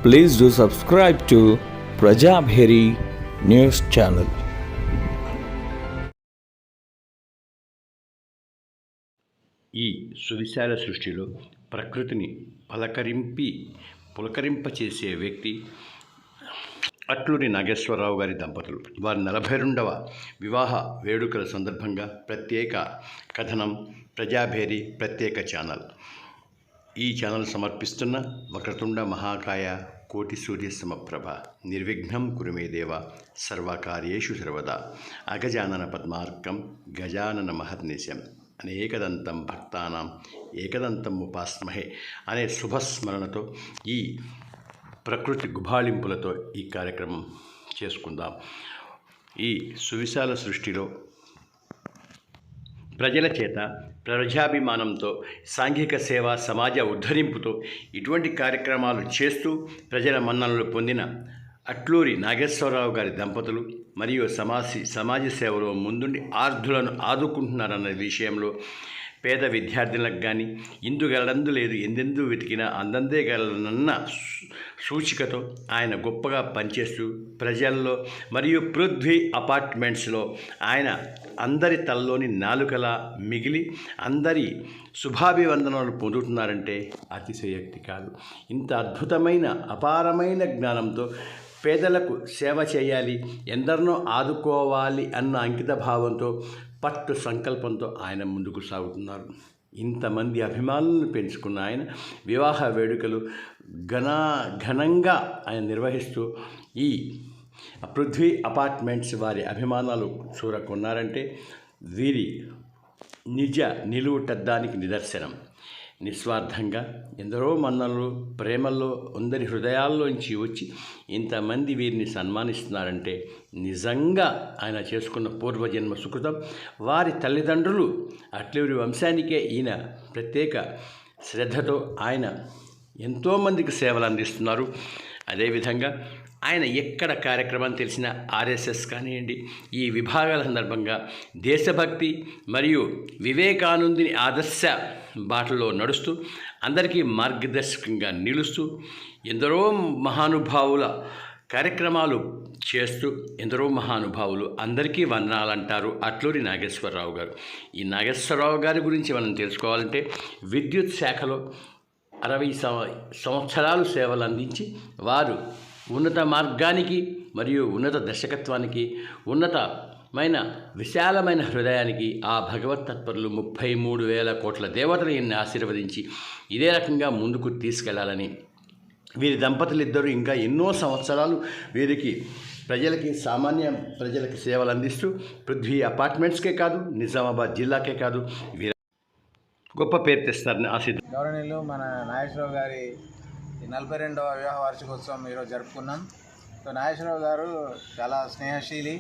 Please do subscribe to Prajabheri News Channel. ఈ సువిశాల సృష్టిలో ప్రకృతిని పులకరింపచేసే వ్యక్తి అట్లూరి నాగేశ్వరరావు గారి దంపతులు. వారి 42వ వివాహ వేడుకల సందర్భంగా ప్రత్యేక కథనం ప్రజాభేరి ప్రత్యేక ఛానల్. ఈ ఛానల్ సమర్పిస్తున్న వక్రతుండ మహాకాయ కోటి సూర్య సమప్రభ నిర్విఘ్నం కురుమే దేవ సర్వకార్యేషు సర్వదా అగజానన పద్మార్కం గజానన మహర్నిశం అనేకదంతం భక్తానాం ఏకదంతం ఉపాస్మహే అనే శుభస్మరణతో ఈ ప్రకృతి గుబాళింపులతో ఈ కార్యక్రమం చేసుకుందాం. ఈ సువిశాల సృష్టిలో ప్రజల చేత ప్రజాభిమానంతో సాంఘిక సేవ సమాజ ఉద్ధరింపుతో ఇటువంటి కార్యక్రమాలు చేస్తూ ప్రజల మన్ననలు పొందిన అట్లూరి నాగేశ్వరరావు గారి దంపతులు మరియు సమాజ సేవలో ముందుండి ఆర్ధులను ఆదుకుంటున్నారన్న విషయంలో పేద విద్యార్థులకు కానీ ఇందుగలందు లేదు ఎందెందు వెతికినా అందందే గలనన్న సూచికతో ఆయన గొప్పగా పనిచేస్తూ ప్రజల్లో మరియు పృథ్వీ అపార్ట్మెంట్స్లో ఆయన అందరి తలలోని నాలుకలా మిగిలి అందరి శుభాభివందనలు పొందుతున్నారంటే అతిశయోక్తి కాదు. ఇంత అద్భుతమైన అపారమైన జ్ఞానంతో పేదలకు సేవ చేయాలి, ఎందరినో ఆదుకోవాలి అన్న అంకిత భావంతో పట్టు సంకల్పంతో ఆయన ముందుకు సాగుతున్నారు. ఇంతమంది అభిమానులను పెంచుకున్న ఆయన వివాహ వేడుకలు ఘనంగా ఆయన నిర్వహిస్తూ ఈ పృథ్వీ అపార్ట్మెంట్స్ వారి అభిమానాలు చూరకున్నారంటే వీరి నిలువుటద్దానికి నిదర్శనం. నిస్వార్థంగా ఎందరో మన్ననలు ప్రేమల్లో అందరి హృదయాల్లోంచి వచ్చి ఇంతమంది వీరిని సన్మానిస్తున్నారంటే నిజంగా ఆయన చేసుకున్న పూర్వజన్మ సుకృతం. వారి తల్లిదండ్రులు అట్లూరి వంశానికే ఈయన ప్రత్యేక శ్రద్ధతో ఆయన ఎంతోమందికి సేవలు అందిస్తున్నారు. అదేవిధంగా ఆయన ఎక్కడ కార్యక్రమం తెలిసిన ఆర్ఎస్ఎస్ కానివ్వండి, ఈ విభాగాల సందర్భంగా దేశభక్తి మరియు వివేకానందుని ఆదర్శ బాటలో నడుస్తూ అందరికీ మార్గదర్శకంగా నిలుస్తూ ఎందరో మహానుభావుల కార్యక్రమాలు చేస్తూ ఎందరో మహానుభావులు అందరికీ వందనాలంటారు అట్లూరి నాగేశ్వరరావు గారు. ఈ నాగేశ్వరరావు గారి గురించి మనం తెలుసుకోవాలంటే విద్యుత్ శాఖలో 60 సంవత్సరాలు సేవలు అందించి వారు ఉన్నత మార్గానికి మరియు ఉన్నత దర్శకత్వానికి ఉన్నతమైన విశాలమైన హృదయానికి ఆ భగవత్ తత్పరులు 33,000 కోట్ల దేవతలు ఈయన్ని ఆశీర్వదించి ఇదే రకంగా ముందుకు తీసుకెళ్లాలని వీరి దంపతులిద్దరూ ఇంకా ఎన్నో సంవత్సరాలు వీరికి సామాన్య ప్రజలకి సేవలు అందిస్తూ పృథ్వీ అపార్ట్మెంట్స్కే కాదు నిజామాబాద్ జిల్లాకే కాదు వీరి గొప్ప పేరు తెస్తారని ఆశిద్దాం. గౌరవనీయులు మన నాగేశ్వరరావు గారి 42వ వివాహ వార్షికోత్సవం ఈరోజు జరుపుకున్నాం. సో నాగేశ్వరరావు గారు చాలా స్నేహశీలి,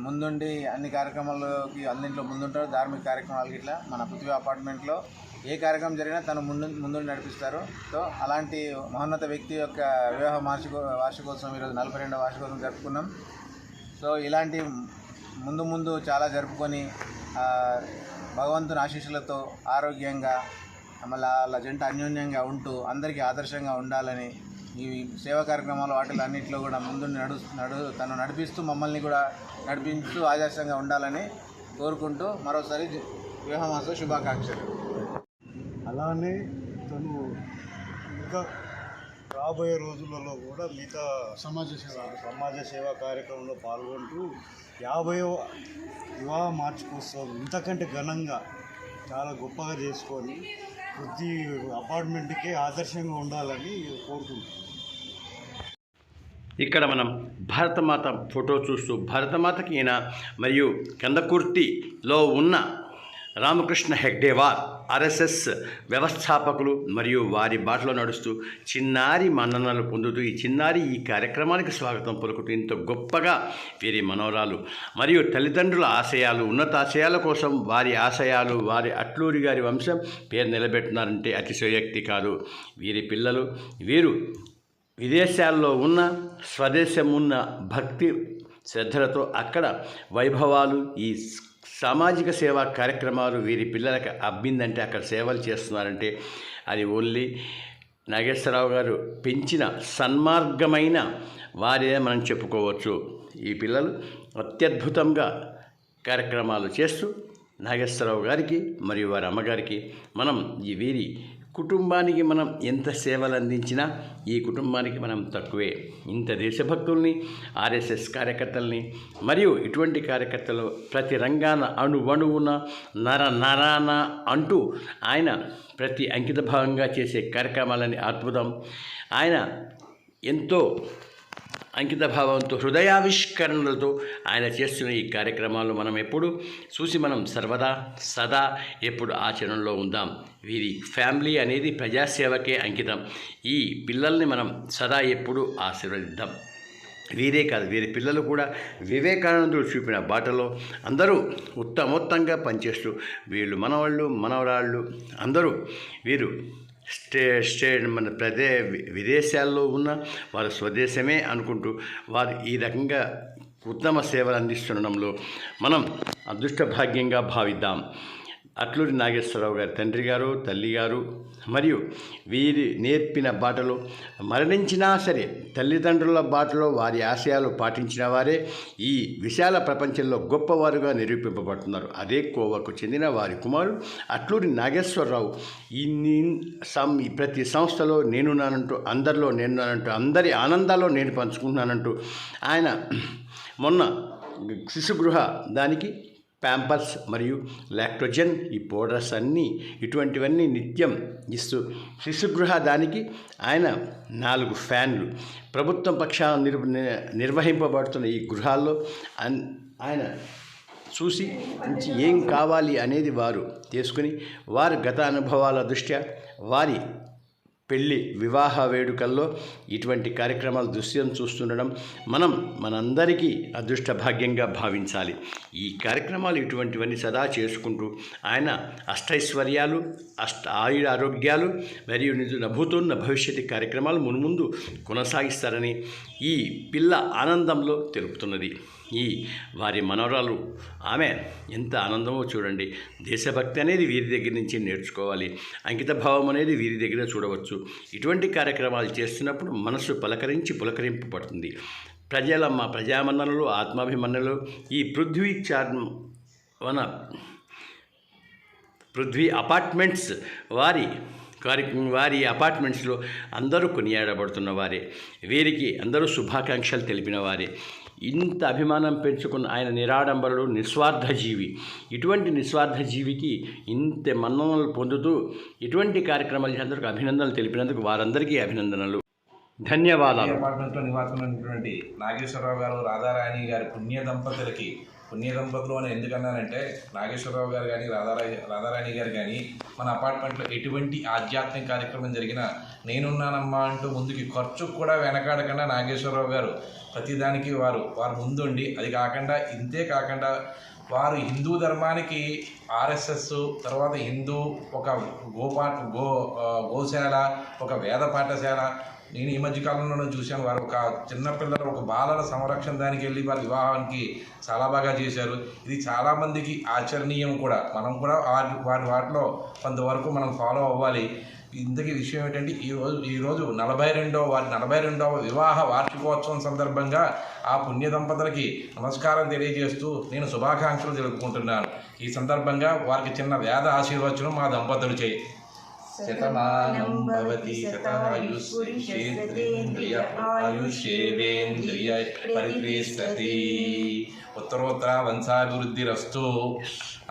ముందుండి అన్ని కార్యక్రమాలకి అన్నింటిలో ముందుంటారు. ధార్మిక కార్యక్రమాలకి ఇట్లా మన పృథ్వీ అపార్ట్మెంట్లో ఏ కార్యక్రమం జరిగినా తను ముందుండి నడిపిస్తారు. సో అలాంటి మహోన్నత వ్యక్తి యొక్క వివాహ వార్షికోత్సవం ఈరోజు 42వ వార్షికోత్సవం జరుపుకున్నాం. సో ఇలాంటి ముందు చాలా జరుపుకొని భగవంతుని ఆశీస్సులతో ఆరోగ్యంగా మళ్ళీ వాళ్ళ జంట అన్యోన్యంగా ఉంటూ అందరికీ ఆదర్శంగా ఉండాలని ఈ సేవా కార్యక్రమాలు వాటిలో అన్నింటిలో కూడా ముందు తను నడిపిస్తూ మమ్మల్ని కూడా నడిపిస్తూ ఆదర్శంగా ఉండాలని కోరుకుంటూ మరోసారి వివాహ మాస శుభాకాంక్షలు. అలానే తను ఇంకా రాబోయే రోజులలో కూడా మిగతా సమాజ సేవా కార్యక్రమంలో పాల్గొంటూ 50వ వివాహ వార్షికోత్సవం ఇంతకంటే ఘనంగా చాలా గొప్పగా చేసుకొని ప్రతి అపార్ట్మెంట్కే ఆదర్శంగా ఉండాలని కోరుకుంటున్నాం. ఇక్కడ మనం భారతమాత ఫోటో చూస్తూ భారతమాతకి ఈయన మరియు కందకుర్తిలో ఉన్న రామకృష్ణ హెగ్డేవార్ ఆర్ఎస్ఎస్ వ్యవస్థాపకులు మరియు వారి బాటలో నడుస్తూ చిన్నారి మన్ననలు పొందుతూ ఈ కార్యక్రమానికి స్వాగతం పలుకుతూ ఇంత గొప్పగా వీరి మనోరాలు మరియు తల్లిదండ్రుల ఆశయాలు ఉన్నత ఆశయాల కోసం వారి ఆశయాలు వారి అట్లూరి గారి వంశం పేరు నిలబెట్టినారంటే అతిశయోక్తి కాదు. వీరి పిల్లలు వీరు విదేశాల్లో ఉన్న స్వదేశం ఉన్న భక్తి శ్రద్ధలతో అక్కడ వైభవాలు ఈ సామాజిక సేవా కార్యక్రమాలు వీరి పిల్లలకు అబ్బిందంటే అక్కడ సేవలు చేస్తున్నారంటే అది ఓన్లీ నాగేశ్వరరావు గారు పెంచిన సన్మార్గమైన వారే మనం చెప్పుకోవచ్చు. ఈ పిల్లలు అత్యద్భుతంగా కార్యక్రమాలు చేస్తూ నాగేశ్వరరావు గారికి మరియు వారి అమ్మగారికి మనం వీరి కుటుంబానికి మనం ఎంత సేవలు అందించినా ఈ కుటుంబానికి మనం తక్కువే. ఇంత దేశభక్తుల్ని, ఆర్ఎస్ఎస్ కార్యకర్తల్ని మరియు ఇటువంటి కార్యకర్తలు ప్రతి రంగాన అణువణువున నరాన అంటూ ఆయన ప్రతి అంకితభావంగా చేసే కార్యక్రమాలని అద్భుతం. ఆయన ఎంతో అంకితభావంతో హృదయావిష్కరణలతో ఆయన చేస్తున్న ఈ కార్యక్రమాలు మనం ఎప్పుడు చూసి మనం సర్వదా సదా ఎప్పుడు ఆచరణలో ఉందాం. వీరి ఫ్యామిలీ అనేది ప్రజాసేవకే అంకితం. ఈ పిల్లల్ని మనం సదా ఎప్పుడు ఆశీర్వదిద్దాం. వీరే కాదు, వీరి పిల్లలు కూడా వివేకానందుడు చూపిన బాటలో అందరూ ఉత్తమోత్తంగా పనిచేస్తూ వీళ్ళు మనవాళ్ళు మనవరాళ్ళు అందరూ వీరు మన విదేశాల్లో ఉన్న వారు స్వదేశమే అనుకుంటూ వారు ఈ రకంగా ఉత్తమ సేవలు అందిస్తుండడంలో మనం అదృష్ట భాగ్యంగా భావిద్దాం. అట్లూరి నాగేశ్వరరావు గారి తండ్రి గారు, తల్లి గారు మరియు వీరి నేర్పిన బాటలో మరణించినా సరే తల్లిదండ్రుల బాటలో వారి ఆశయాలు పాటించిన వారే ఈ విశాల ప్రపంచంలో గొప్పవారుగా నిరూపింపబడుతున్నారు. అదే కోవకు చెందిన వారి కుమారుడు అట్లూరి నాగేశ్వరరావు ప్రతి సంస్థలో నేనున్నానంటూ, అందరిలో నేనున్నానంటూ, అందరి ఆనందాల్లో నేను పంచుకుంటున్నానంటూ ఆయన మొన్న శిశుగృహ దానికి ప్యాంపర్స్ మరియు లాక్టోజన్ ఈ పౌడర్స్ అన్నీ ఇటువంటివన్నీ నిత్యం ఇస్తూ శిశుగృహ దానికి ఆయన 4 ఫ్యాన్లు ప్రభుత్వం పక్షాన నిర్వహింపబడుతున్న ఈ గృహాల్లో ఆయన చూసి ఏం కావాలి అనేది వారు తీసుకుని వారి గత అనుభవాల దృష్ట్యా వారి పెళ్ళి వివాహ వేడుకల్లో ఇటువంటి కార్యక్రమాలు దృశ్యం చూస్తుండడం మనందరికీ అదృష్ట భాగ్యంగా భావించాలి. ఈ కార్యక్రమాలు ఇటువంటివన్నీ సదా చేసుకుంటూ ఆయన అష్టైశ్వర్యాలు, ఆయుర ఆరోగ్యాలు మరియు నభూతోన్న భవిష్యత్తు కార్యక్రమాలు మున్ముందు కొనసాగిస్తారని ఈ పిల్ల ఆనందంలో తెలుపుతున్నది. ఈ వారి మనవరాలు ఆమె ఎంత ఆనందమో చూడండి. దేశభక్తి అనేది వీరి దగ్గర నుంచి నేర్చుకోవాలి. అంకిత భావం అనేది వీరి దగ్గర చూడవచ్చు. ఇటువంటి కార్యక్రమాలు చేస్తున్నప్పుడు మనసు పులకరింపబడుతుంది. ప్రజామన్ననలు, ఆత్మాభిమన్నలు ఈ పృథ్వీ అపార్ట్మెంట్స్ వారి అపార్ట్మెంట్స్లో అందరూ కొనియాడబడుతున్న వారే. వీరికి అందరూ శుభాకాంక్షలు తెలిపిన వారే. ఇంత అభిమానం పెంచుకున్న ఆయన నిరాడంబరుడు, నిస్వార్థ జీవి. ఇటువంటి నిస్వార్థ జీవికి ఇంత మన్ననలు పొందుతూ ఇటువంటి కార్యక్రమాలు చేసేందుకు అభినందనలు తెలిపినందుకు వారందరికీ అభినందనలు, ధన్యవాదాలు. అపార్ట్మెంట్లో నివాసం ఉన్నటువంటి నాగేశ్వరరావు గారు, రాధారాణి గారి పుణ్య దంపతులు అని ఎందుకన్నానంటే నాగేశ్వరరావు గారు కానీ రాధారాణి గారు కానీ మన అపార్ట్మెంట్లో ఎటువంటి ఆధ్యాత్మిక కార్యక్రమం జరిగినా నేనున్నానమ్మా అంటూ ముందుకి ఖర్చు కూడా వెనకాడకుండా నాగేశ్వరరావు గారు ప్రతిదానికి వారు ముందుండి, అది కాకుండా ఇంతే కాకుండా వారు హిందూ ధర్మానికి ఆర్ఎస్ఎస్ తర్వాత హిందూ ఒక గోశాల, ఒక వేద పాఠశాల. నేను ఈ మధ్యకాలంలో చూశాను, వారు ఒక చిన్నపిల్లలు ఒక బాలల సంరక్షణ దానికి వెళ్ళి వారి వివాహానికి చాలా బాగా చేశారు. ఇది చాలామందికి ఆచరణీయం కూడా. మనం కూడా వాటిలో కొంతవరకు మనం ఫాలో అవ్వాలి. ఇంతకీ విషయం ఏంటంటే ఈరోజు 42వ వివాహ వార్షికోత్సవం సందర్భంగా ఆ పుణ్య దంపతులకి నమస్కారం తెలియజేస్తూ నేను శుభాకాంక్షలు తెలుపుకుంటున్నాను. ఈ సందర్భంగా వారికి చిన్న వేద ఆశీర్వచనం మా దంపతులు చేయి. శతమానం భవతి శతాయుష్యేంద్రియ పరిక్రీస్తతి. ఉత్తరోత్తర వంశాభివృద్ధిరస్తు.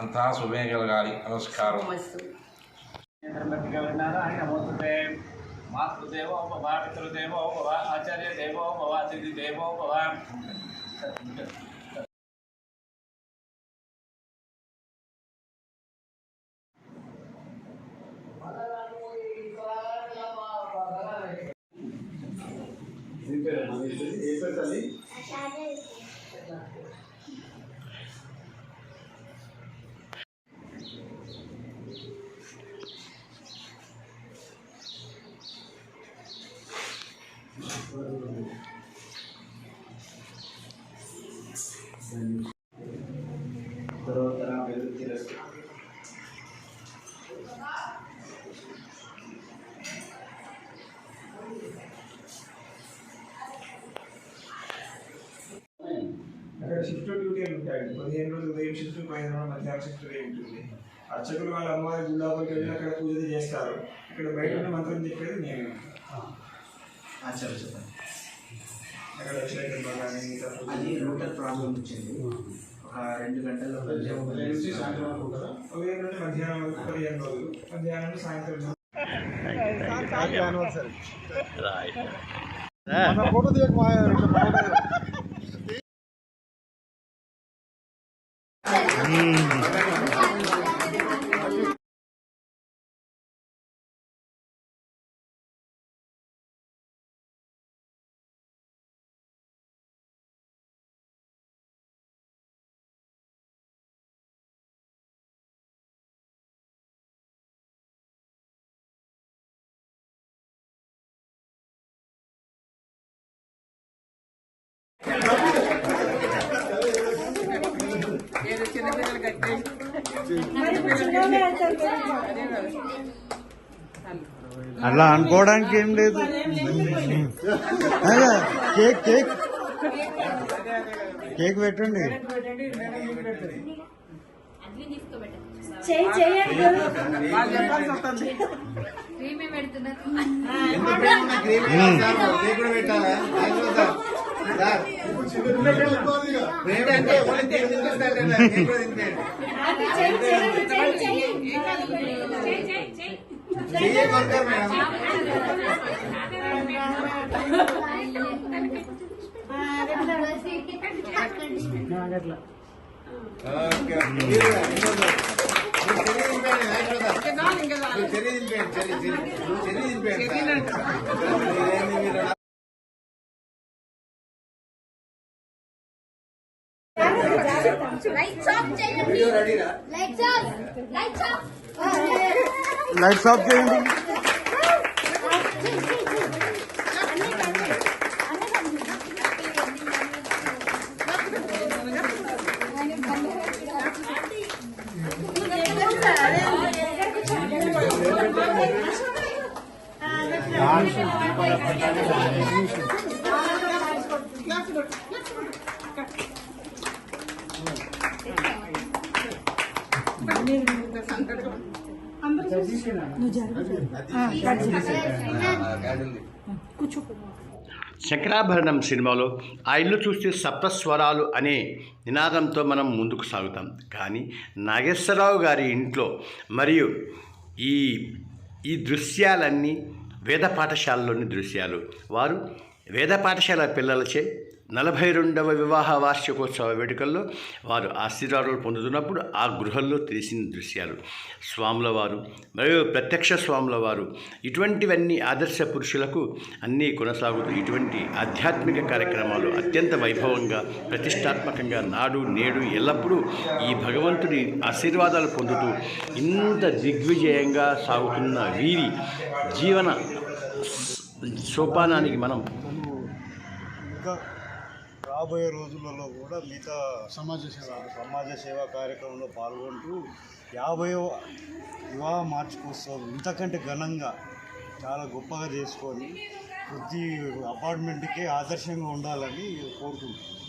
అంతా శుభమే కలగాలి. నమస్కారం. నారాయణమూర్తే మాతృదేవో భవ, పితృదేవో భవ, ఆచార్య దేవో భవ, అతిథి దేవో భవ. అక్కడ షిఫ్ట్ డ్యూటీలు ఉంటాయండి. 15 రోజులు ఉదయం షిఫ్ట్, 15 రోజులు మధ్యాహ్నం షిఫ్ట్ ఉంటుంది. అర్చకులు వాళ్ళ అమ్మవారి గుళ్ళోపలికి వెళ్ళి అక్కడ పూజ చేస్తారు. ఇక్కడ బయట ఉన్న మంత్రం చెప్పేది నేను చెప్పండి. అక్కడ అభిషేకం కానీ అది రూటర్ ప్రాబ్లం వచ్చింది. ఒక 2 గంటల్లో సాయంత్రం వరకు కదా, ఉదయం నుండి మధ్యాహ్నం వరకు 15 రోజులు, మధ్యాహ్నం నుండి సాయంత్రం ఫోటో అట్లా అనుకోవడానికి ఏం లేదు. కేక్ కేక్ కేక్ పెట్టండి. లైట్స్ ఆఫ్ చేయండి. శంకరాభరణం సినిమాలో ఆ ఇల్లు చూస్తే సప్తస్వరాలు అనే నినాదంతో మనం ముందుకు సాగుతాం. కానీ నాగేశ్వరరావు గారి ఇంట్లో మరియు ఈ దృశ్యాలన్నీ వేద పాఠశాలలోని దృశ్యాలు. వారు వేద పాఠశాల పిల్లలచే 42వ వివాహ వార్షికోత్సవ వేడుకల్లో వారు ఆశీర్వాదాలు పొందుతున్నప్పుడు ఆ గృహంలో తెలిసిన దృశ్యాలు. స్వాముల వారు మరియు ప్రత్యక్ష స్వాముల వారు ఇటువంటివన్నీ ఆదర్శ పురుషులకు అన్నీ కొనసాగుతూ ఇటువంటి ఆధ్యాత్మిక కార్యక్రమాలు అత్యంత వైభవంగా ప్రతిష్టాత్మకంగా నాడు నేడు ఎల్లప్పుడూ ఈ భగవంతుడి ఆశీర్వాదాలు పొందుతూ ఇంత దిగ్విజయంగా సాగుతున్న వీరి జీవన సోపానానికి మనం ఇంకా రాబోయే రోజులలో కూడా మిగతా సమాజ సేవా కార్యక్రమంలో పాల్గొంటూ 50వ వివాహ వార్షికోత్సవం ఇంతకంటే ఘనంగా చాలా గొప్పగా చేసుకొని ప్రతి అపార్ట్మెంట్కి ఆదర్శంగా ఉండాలని కోరుకుంటున్నాను.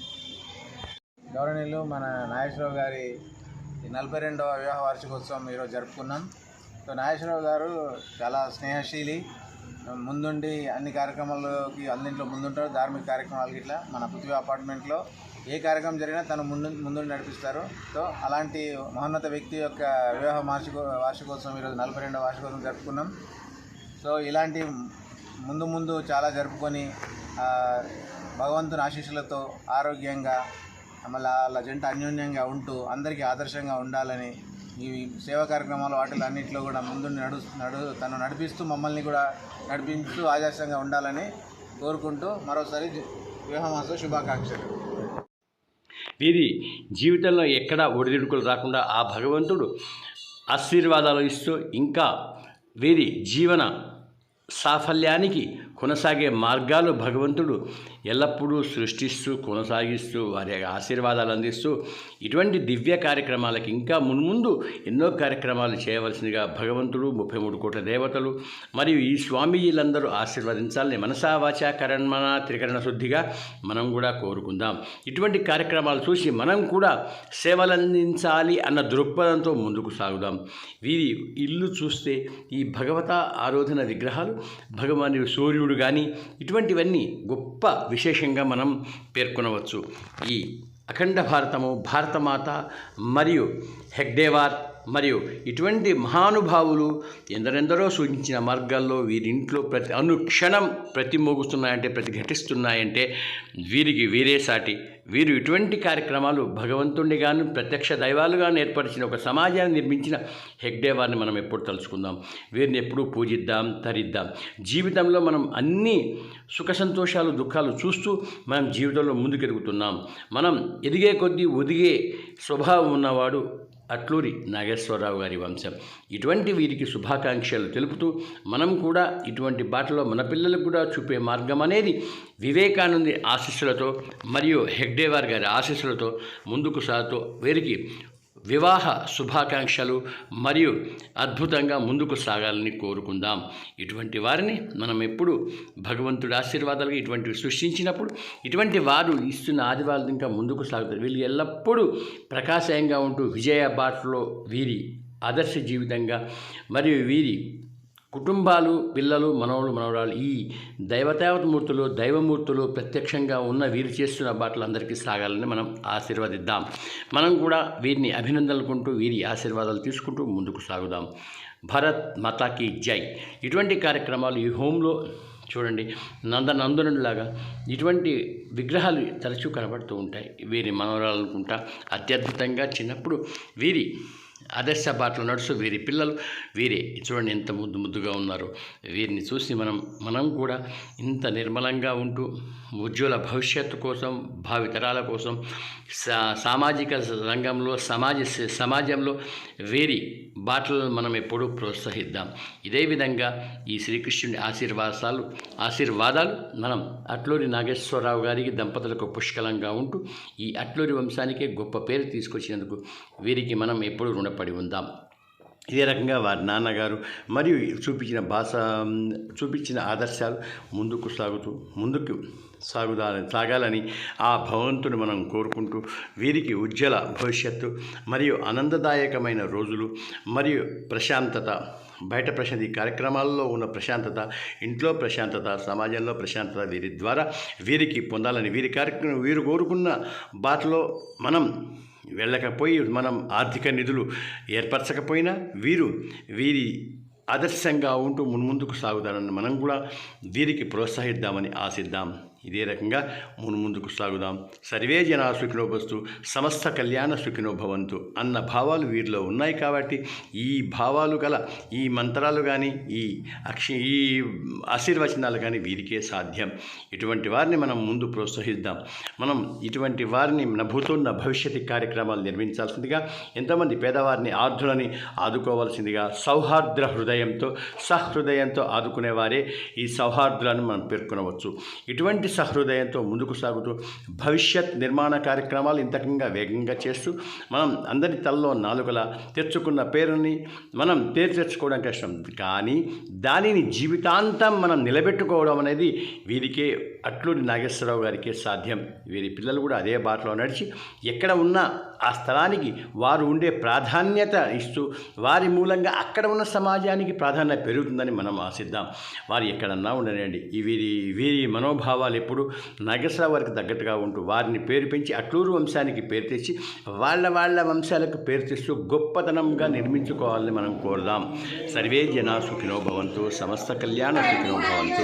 గౌరవనీయులు మన నాగేశ్వరరావు గారి 42వ వివాహ వార్షికోత్సవం ఈరోజు జరుపుకున్నాం. సో నాగేశ్వరరావు గారు చాలా స్నేహశీలి, ముందుండి అన్ని కార్యక్రమాలకి అన్నింటిలో ముందుంటారు. ధార్మిక కార్యక్రమాలకి ఇట్లా మన పృథ్వీ అపార్ట్మెంట్లో ఏ కార్యక్రమం జరిగినా తను ముందు నడిపిస్తారు. సో అలాంటి మహోన్నత వ్యక్తి యొక్క వివాహ వార్షికోత్సవం ఈరోజు 42వ వార్షికోత్సవం జరుపుకున్నాం. సో ఇలాంటి ముందు చాలా జరుపుకొని భగవంతుని ఆశీస్సులతో ఆరోగ్యంగా మళ్ళీ వాళ్ళ జంట అన్యోన్యంగా ఉంటూ అందరికీ ఆదర్శంగా ఉండాలని ఈ సేవా కార్యక్రమాలు వాటిలో అన్నింటిలో కూడా ముందు తను నడిపిస్తూ మమ్మల్ని కూడా నడిపిస్తూ ఆదర్శంగా ఉండాలని కోరుకుంటూ మరోసారి వివాహ మహోత్సవ శుభాకాంక్షలు. వీరి జీవితంలో ఎక్కడా ఒడిదుడుకులు రాకుండా ఆ భగవంతుడు ఆశీర్వాదాలు ఇస్తూ ఇంకా వీరి జీవన సాఫల్యానికి కొనసాగే మార్గాలు భగవంతుడు ఎల్లప్పుడూ సృష్టిస్తూ కొనసాగిస్తూ వారి ఆశీర్వాదాలు అందిస్తూ ఇటువంటి దివ్య కార్యక్రమాలకి ఇంకా మున్ముందు ఎన్నో కార్యక్రమాలు చేయవలసిందిగా భగవంతుడు 33 కోట్ల దేవతలు మరియు ఈ స్వామీజీలందరూ ఆశీర్వదించాలని మనసా వాచా కర్మణ త్రికరణ శుద్ధిగా మనం కూడా కోరుకుందాం. ఇటువంటి కార్యక్రమాలు చూసి మనం కూడా సేవలందించాలి అన్న దృక్పథంతో ముందుకు సాగుదాం. వీరి ఇల్లు చూస్తే ఈ భగవత ఆరాధన విగ్రహాలు భగవాని సూర్యుడు కానీ ఇటువంటివన్నీ గొప్ప విశేషంగా మనం పేర్కొనవచ్చు. ఈ అఖండ భారతము, భారతమాత మరియు హెగ్డేవార్ మరియు ఇటువంటి మహానుభావులు ఎందరెందరో సూచించిన మార్గాల్లో వీరింట్లో అనుక్షణం ప్రతిమోగుతున్నాయంటే, ప్రతిఘటిస్తున్నాయంటే వీరికి వీరే సాటి. వీరు ఇటువంటి కార్యక్రమాలు భగవంతుడిగాను ప్రత్యక్ష దైవాలుగాను ఏర్పరిచిన ఒక సమాజాన్ని నిర్మించిన హెగ్డేవార్ని మనం ఎప్పుడు తలుచుకుందాం. వీరిని ఎప్పుడూ పూజిద్దాం, తరిద్దాం. జీవితంలో మనం అన్ని సుఖ సంతోషాలు దుఃఖాలు చూస్తూ మనం జీవితంలో ముందుకెదుగుతున్నాం. మనం ఎదిగే కొద్దీ ఒదిగే స్వభావం ఉన్నవాడు అట్లూరి నాగేశ్వరరావు గారి వంశం. ఇటువంటి వీరికి శుభాకాంక్షలు తెలుపుతూ మనం కూడా ఇటువంటి బాటలో మన పిల్లలకు కూడా చూపే మార్గం అనేది వివేకానంద ఆశీస్సులతో మరియు హెగ్డేవార్ గారి ఆశీస్సులతో ముందుకు సాగుతూ వీరికి వివాహ శుభాకాంక్షలు మరియు అద్భుతంగా ముందుకు సాగాలని కోరుకుందాం. ఇటువంటి వారిని మనం ఎప్పుడు భగవంతుడి ఆశీర్వాదాలుగా ఇటువంటివి సృష్టించినప్పుడు ఇటువంటి వారు ఇస్తున్న ఆదివారాలు ఇంకా ముందుకు సాగుతారు. వీళ్ళు ఎల్లప్పుడూ ప్రకాశంగా ఉంటూ విజయ బాటలో వీరి ఆదర్శ జీవితంగా మరియు వీరి కుటుంబాలు, పిల్లలు, మనవలు, మనవరాలు ఈ దైవతావతమూర్తులు, దైవమూర్తులు ప్రత్యక్షంగా ఉన్న వీరు చేస్తున్న బాటలు అందరికీ సాగాలని మనం ఆశీర్వదిద్దాం. మనం కూడా వీరిని అభినందనలుకుంటూ వీరి ఆశీర్వాదాలు తీసుకుంటూ ముందుకు సాగుదాం. భారత్ మాతాకి జై. ఇటువంటి కార్యక్రమాలు ఈ హోంలో చూడండి, నందనందనులాగా ఇటువంటి విగ్రహాలు తరచూ కనబడుతూ ఉంటాయి. వీరి మనవరాలు అనుకుంటా అత్యద్భుతంగా చిన్నప్పుడు వీరి ఆదర్శ బాటలు నడుస్తూ వీరి పిల్లలు వీరే చూడండి ఎంత ముద్దుగా ఉన్నారు. వీరిని చూసి మనం కూడా ఇంత నిర్మలంగా ఉంటూ ఉజ్వల భవిష్యత్తు కోసం, భావితరాల కోసం, సామాజిక రంగంలో సమాజంలో వీరి బాటలను మనం ఎప్పుడూ ప్రోత్సహిద్దాం. ఇదే విధంగా ఈ శ్రీకృష్ణుని ఆశీర్వాదాలు మనం అట్లూరి నాగేశ్వరరావు గారికి దంపతులకు పుష్కలంగా ఉంటూ ఈ అట్లూరి వంశానికే గొప్ప పేరు తీసుకొచ్చినందుకు వీరికి మనం ఎప్పుడూ రుణపడి ఉందాం. ఇదే రకంగా వారి నాన్నగారు మరియు చూపించిన ఆదర్శాలు ముందుకు సాగాలని ఆ భగవంతుని మనం కోరుకుంటూ వీరికి ఉజ్వల భవిష్యత్తు మరియు ఆనందదాయకమైన రోజులు మరియు ప్రశాంతత, బయట ప్రశాంతి కార్యక్రమాల్లో ఉన్న ప్రశాంతత, ఇంట్లో ప్రశాంతత, సమాజంలో ప్రశాంతత వీరి ద్వారా వీరికి పొందాలని వీరు కోరుకున్న బాటలో మనం వెళ్ళకపోయి మనం ఆర్థిక నిధులు ఏర్పరచకపోయినా వీరి ఆదర్శంగా ఉంటూ ముందుకు సాగుతారని మనం కూడా వీరికి ప్రోత్సహిద్దామని ఆశిద్దాం. ఇదే రకంగా ముందుకు సాగుదాం. సర్వే జనా సుఖినో భవంతు, సమస్త కళ్యాణ సుఖినో భవంతు అన్న భావాలు వీరిలో ఉన్నాయి కాబట్టి ఈ భావాలు గల ఈ మంత్రాలు కానీ ఈ ఆశీర్వచనాలు కానీ వీరికే సాధ్యం. ఇటువంటి వారిని మనం ముందు ప్రోత్సహిద్దాం. మనం ఇటువంటి వారిని నభూతున్న భవిష్యత్తు కార్యక్రమాలు నిర్మించాల్సిందిగా, ఎంతోమంది పేదవారిని ఆర్ధులని ఆదుకోవాల్సిందిగా సహృదయంతో ఆదుకునేవారే ఈ సౌహార్దులను మనం పేర్కొనవచ్చు. ఇటువంటి సహృదయంతో ముందుకు సాగుతూ భవిష్యత్ నిర్మాణ కార్యక్రమాలు ఇంతకంగా వేగంగా చేస్తూ మనం అందరి తలలో నాలుకలా తెచ్చుకున్న పేరుని మనం పేరు తెచ్చుకోవడం కష్టం, కానీ దానిని జీవితాంతం మనం నిలబెట్టుకోవడం అనేది వీరికే అట్లూరి నాగేశ్వరరావు గారికే సాధ్యం. వీరి పిల్లలు కూడా అదే బాటలో నడిచి ఎక్కడ ఉన్నా ఆ స్థలానికి వారు ఉండే ప్రాధాన్యత ఇస్తూ వారి మూలంగా అక్కడ ఉన్న సమాజానికి ప్రాధాన్యత పెరుగుతుందని మనం ఆశిద్దాం. వారు ఎక్కడన్నా ఉండనండి, వీరి మనోభావాలు ఎప్పుడు నాగేశ్వరరావు వారికి తగ్గట్టుగా ఉంటూ వారిని పేరు పెంచి అట్లూరు వంశానికి పేరు తెచ్చి వాళ్ళ వంశాలకు పేరు తెస్తూ గొప్పతనంగా నిర్మించుకోవాలని మనం కోరుదాం. సర్వే జనా సుఖినో భవంతు, సమస్త కళ్యాణ సుఖినో భవంతు.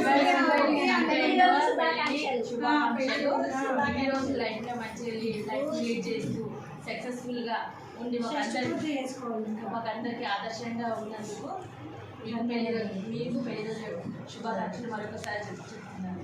సక్సెస్ఫుల్గా ఉండి మాకందరికీ ఆదర్శంగా ఉన్నందుకు మీకు పేరు శుభాకాంక్షలు మరొకసారి చెప్తున్నాను.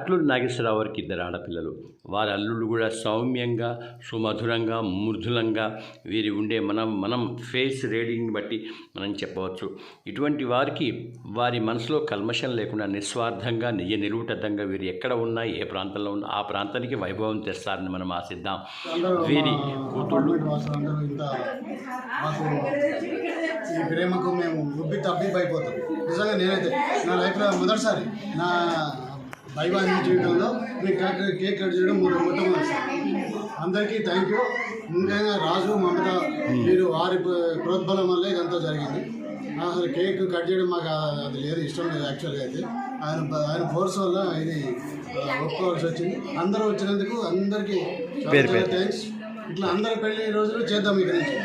అట్లూరి నాగేశ్వరరావు వారికి 2 ఆడపిల్లలు. వారి అల్లుళ్ళు కూడా సౌమ్యంగా, సుమధురంగా, మృదులంగా వీరి ఉండే మనం ఫేస్ రీడింగ్ని బట్టి మనం చెప్పవచ్చు. ఇటువంటి వారికి వారి మనసులో కల్మషం లేకుండా నిస్వార్థంగా, నిజ నిలువుటద్దంగా వీరు ఎక్కడ ఉన్నా, ఏ ప్రాంతంలో ఉన్నా ఆ ప్రాంతానికి వైభవం తెస్తారని మనం ఆశిద్దాం. వీరి కూతుళ్ళు మాకు ఈ ప్రేమకు మేము తబ్బిబ్బైపోతాం. నిజంగా నేనైతే నా లైఫ్లో మొదటిసారి నా వైవాహిక జీవితంలో మీ కేక్ కట్ చేయడం మొట్టమొదటిసారి. అందరికీ థ్యాంక్ యూ. ముఖ్యంగా రాజు, మమత, మీరు వారి ప్రోద్బలం వల్ల ఇదంతా జరిగింది. అసలు కేక్ కట్ చేయడం మాకు అది లేదు, ఇష్టం లేదు యాక్చువల్గా. అయితే ఆయన ఫోర్స్ వల్ల ఇది ఒప్పుకోవాల్సి వచ్చింది. అందరూ వచ్చినందుకు అందరికీ చాలా థ్యాంక్స్. ఇట్లా అందరి పెళ్లి రోజులు చేద్దాం ఇక్కడి నుంచి.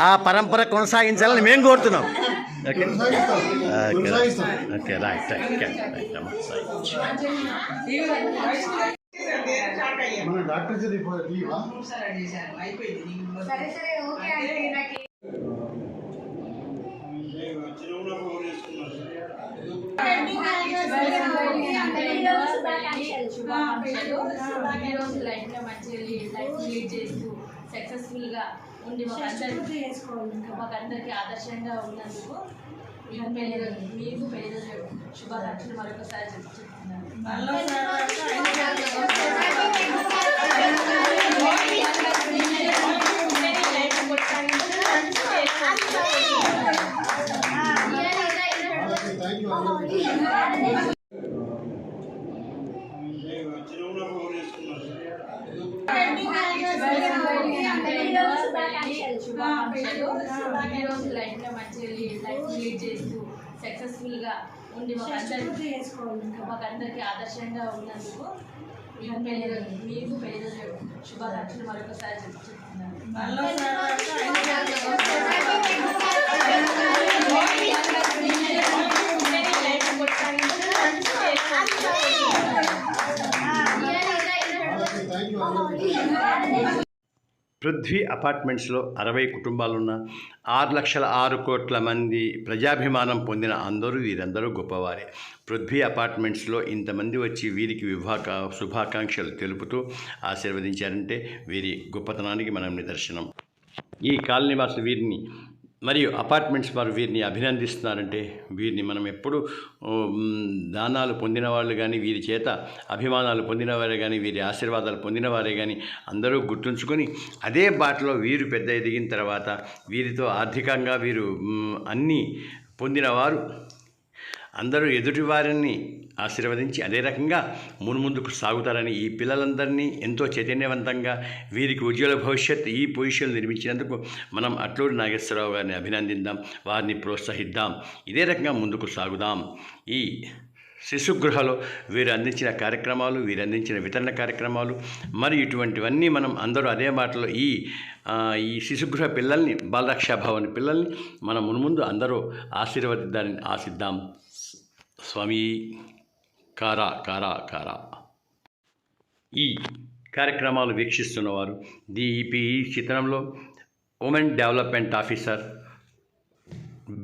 ఆ పరంపర కొనసాగించాలని మేము కోరుతున్నాం. Okay right. మన డాక్టర్ శుభాకాంక్షలు. ఈ రోజు లైఫ్లో మంచిగా లైఫ్ లీడ్ చేస్తూ సక్సెస్ఫుల్గా ఉండి మాకందరికీ ఆదర్శంగా ఉన్నందుకు మీకు పెళ్లి శుభాకాంక్షలు మరొకసారి చెప్తున్నాను. శుభాకాంక్షలు. ఈ రోజు లైఫ్లో మంచిగా లైఫ్ లీడ్ చేస్తూ సక్సెస్ఫుల్గా ఉండి మాకందరికీ ఆదర్శంగా ఉన్నందుకు మీకు పెళ్లి శుభాకాంక్షలు మరొకసారి చెప్తున్నాను. పృథ్వీ అపార్ట్మెంట్స్లో 60 కుటుంబాలున్న 6,06,00,00,000 మంది ప్రజాభిమానం పొందిన వీరందరూ గొప్పవారే. పృథ్వీ అపార్ట్మెంట్స్లో ఇంతమంది వచ్చి వీరికి శుభాకాంక్షలు తెలుపుతూ ఆశీర్వదించారంటే వీరి గొప్పతనానికి మనం నిదర్శనం. ఈ కాలనీ వాసులు వీరిని మరియు అపార్ట్మెంట్స్ వారు వీరిని అభినందిస్తున్నారంటే వీరిని మనం ఎప్పుడు దానాలు పొందిన వాళ్ళు కానీ, వీరి చేత అభిమానాలు పొందినవారే కానీ, వీరి ఆశీర్వాదాలు పొందినవారే కానీ అందరూ గుర్తుంచుకొని అదే బాటలో వీరు పెద్ద ఎదిగిన తర్వాత వీరితో ఆర్థికంగా వీరు అన్నీ పొందినవారు అందరూ ఎదుటివారిని ఆశీర్వదించి అదే రకంగా ముందుకు సాగుతారని ఈ పిల్లలందరినీ ఎంతో చైతన్యవంతంగా వీరికి ఉజ్వల భవిష్యత్ ఈ పొజిషన్ నిర్మించినందుకు మనం అట్లూరి నాగేశ్వరరావు గారిని అభినందిద్దాం, వారిని ప్రోత్సహిద్దాం. ఇదే రకంగా ముందుకు సాగుదాం. ఈ శిశుగృహలో వీరు అందించిన కార్యక్రమాలు, వీరు అందించిన వితరణ కార్యక్రమాలు మరి ఇటువంటివన్నీ మనం అందరూ అదే మాటలో ఈ శిశుగృహ పిల్లల్ని, బాలరక్షాభవన్ పిల్లల్ని మనం ముందు అందరూ ఆశీర్వదిద్దాలని ఆశిద్దాం. స్వామి కారా కారా కారా. ఈ కార్యక్రమాలు వీక్షిస్తున్నవారు ఈ చిత్రంలో ఉమెన్ డెవలప్మెంట్ ఆఫీసర్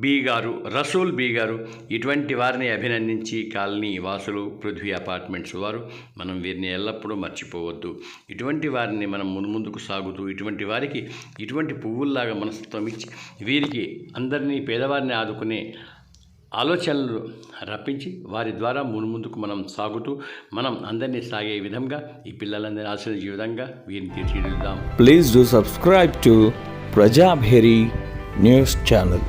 బి గారు, రసూల్ బి గారు ఇటువంటి వారిని అభినందించి కాలనీ వాసులు, పృథ్వీ అపార్ట్మెంట్స్ వారు మనం వీరిని ఎల్లప్పుడూ మర్చిపోవద్దు. ఇటువంటి వారిని మనం ముందుకు సాగుతూ ఇటువంటి వారికి ఇటువంటి పువ్వుల్లాగా మనస్తత్వం ఇచ్చి వీరికి అందరినీ పేదవారిని ఆదుకునే ఆలోచనలు రప్పించి వారి ద్వారా ముందుకు మనం సాగుతూ మనం అందరినీ సాగే విధంగా ఈ పిల్లలందరినీ ఆశీర్వదించే విధంగా వీరిని తీర్చిదిద్దాం. Please do subscribe to Prajabheri news channel.